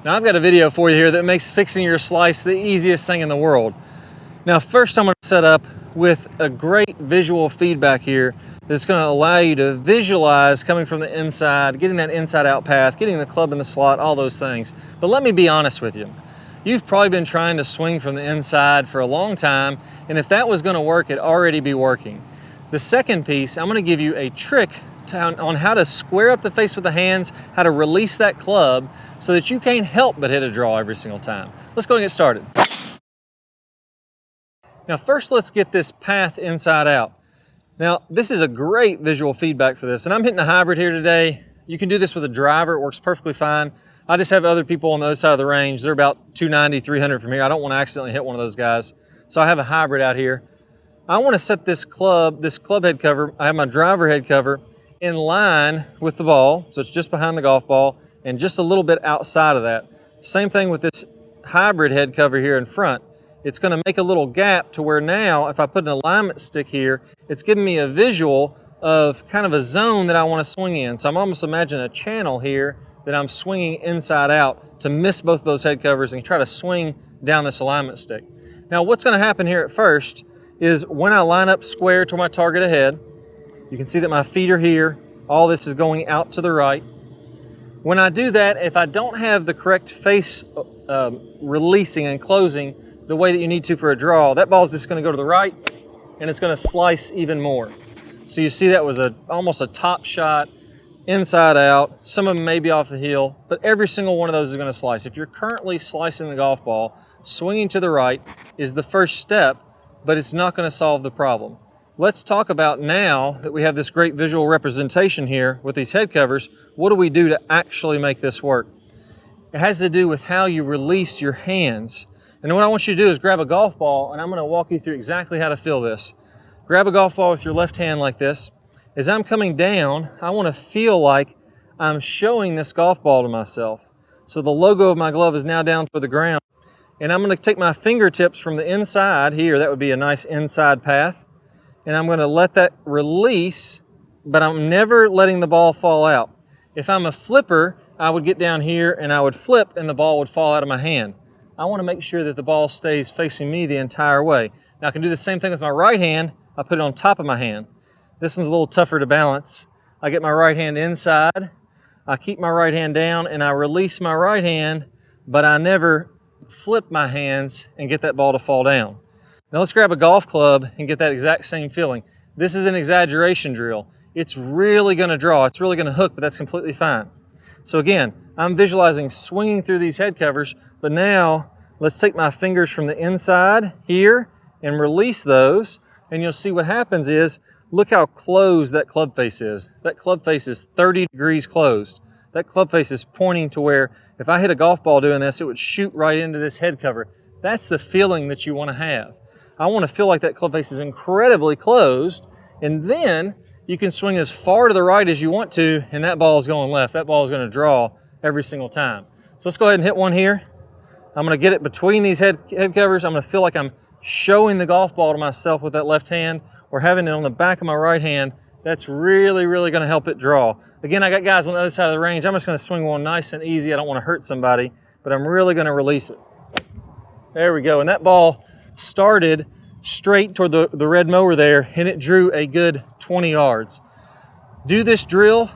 Now I've got a video for you here that makes fixing your slice the easiest thing in the world. Now first I'm going to set up with a great visual feedback here that's going to allow you to visualize coming from the inside, getting that inside out path, getting the club in the slot, all those things. But let me be honest with you. You've probably been trying to swing from the inside for a long time, and if that was going to work, it'd already be working. The second piece, I'm going to give you a trick on how to square up the face with the hands, how to release that club so that you can't help but hit a draw every single time. Let's go and get started. Now first let's get this path inside out. Now this is a great visual feedback for this, and I'm hitting a hybrid here today. You can do this with a driver, it works perfectly fine. I just have other people on the other side of the range. They're about 290, 300 from here. I don't want to accidentally hit one of those guys. So I have a hybrid out here. I want to set this club head cover, I have my driver head cover in line with the ball, so it's just behind the golf ball and just a little bit outside of that. Same thing with this hybrid head cover here in front. It's going to make a little gap to where now if I put an alignment stick here, it's giving me a visual of kind of a zone that I want to swing in. So I'm almost imagining a channel here that I'm swinging inside out to miss both those head covers and try to swing down this alignment stick. Now what's going to happen here at first is when I line up square to my target ahead, you can see that my feet are here. All this is going out to the right. When I do that, if I don't have the correct face releasing and closing the way that you need to for a draw, that ball's just going to go to the right and it's going to slice even more. So you see that was almost a top shot, inside out. Some of them may be off the heel, but every single one of those is going to slice. If you're currently slicing the golf ball, swinging to the right is the first step, but it's not going to solve the problem. Let's talk about, now that we have this great visual representation here with these head covers, what do we do to actually make this work? It has to do with how you release your hands. And what I want you to do is grab a golf ball, and I'm going to walk you through exactly how to feel this. Grab a golf ball with your left hand like this. As I'm coming down, I want to feel like I'm showing this golf ball to myself. So the logo of my glove is now down toward the ground. And I'm going to take my fingertips from the inside here, that would be a nice inside path, and I'm going to let that release, but I'm never letting the ball fall out. If I'm a flipper, I would get down here and I would flip and the ball would fall out of my hand. I want to make sure that the ball stays facing me the entire way. Now I can do the same thing with my right hand. I put it on top of my hand. This one's a little tougher to balance. I get my right hand inside, I keep my right hand down, and I release my right hand, but I never flip my hands and get that ball to fall down. Now let's grab a golf club and get that exact same feeling. This is an exaggeration drill. It's really going to draw, it's really going to hook, but that's completely fine. So again, I'm visualizing swinging through these head covers, but now let's take my fingers from the inside here and release those, and you'll see what happens is, look how closed that club face is. That club face is 30 degrees closed. That club face is pointing to where if I hit a golf ball doing this, it would shoot right into this head cover. That's the feeling that you want to have. I want to feel like that club face is incredibly closed, and then you can swing as far to the right as you want to, and that ball is going left. That ball is going to draw every single time. So let's go ahead and hit one here. I'm going to get it between these head covers. I'm going to feel like I'm showing the golf ball to myself with that left hand, or having it on the back of my right hand. That's really, really going to help it draw. Again, I got guys on the other side of the range. I'm just going to swing one nice and easy. I don't want to hurt somebody, but I'm really going to release it. There we go. And that ball started straight toward the red mower there, and it drew a good 20 yards. Do this drill,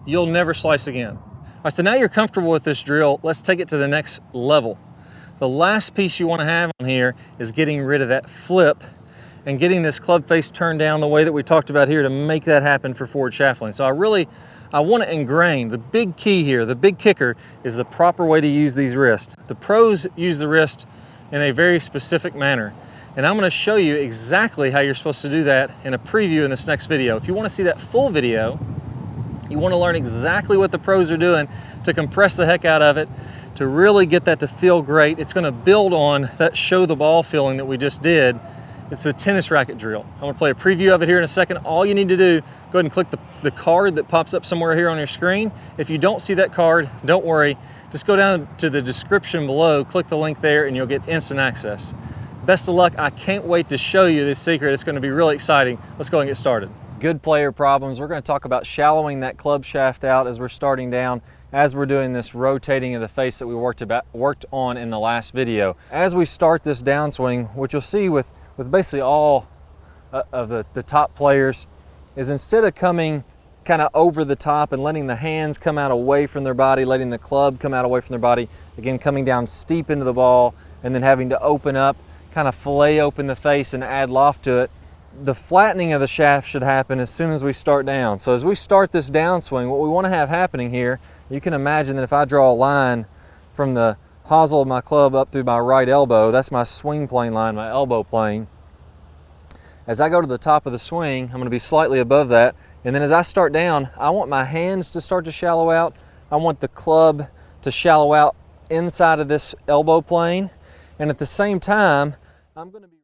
you'll never slice again. All right, so now you're comfortable with this drill, let's take it to the next level. The last piece you want to have on here is getting rid of that flip and getting this club face turned down the way that we talked about here to make that happen for forward shaft lean. So I want to ingrain, the big key here, the big kicker is the proper way to use these wrists. The pros use the wrist in a very specific manner. And I'm going to show you exactly how you're supposed to do that in a preview in this next video. If you want to see that full video, you want to learn exactly what the pros are doing to compress the heck out of it, to really get that to feel great. It's going to build on that show the ball feeling that we just did. It's the tennis racket drill. I'm going to play a preview of it here in a second. All you need to do, go ahead and click the card that pops up somewhere here on your screen. If you don't see that card, don't worry. Just go down to the description below, click the link there, and you'll get instant access. Best of luck. I can't wait to show you this secret. It's going to be really exciting. Let's go and get started. Good player problems. We're going to talk about shallowing that club shaft out as we're starting down, as we're doing this rotating of the face that we worked on in the last video. As we start this downswing, what you'll see with basically all of the top players is instead of coming kind of over the top and letting the hands come out away from their body, letting the club come out away from their body, again coming down steep into the ball and then having to open up, kind of fillet open the face and add loft to it, the flattening of the shaft should happen as soon as we start down. So as we start this downswing, what we want to have happening here, you can imagine that if I draw a line from the hosel of my club up through my right elbow, that's my swing plane line, my elbow plane. As I go to the top of the swing, I'm going to be slightly above that, and then as I start down, I want my hands to start to shallow out. I want the club to shallow out inside of this elbow plane, and at the same time, I'm going to be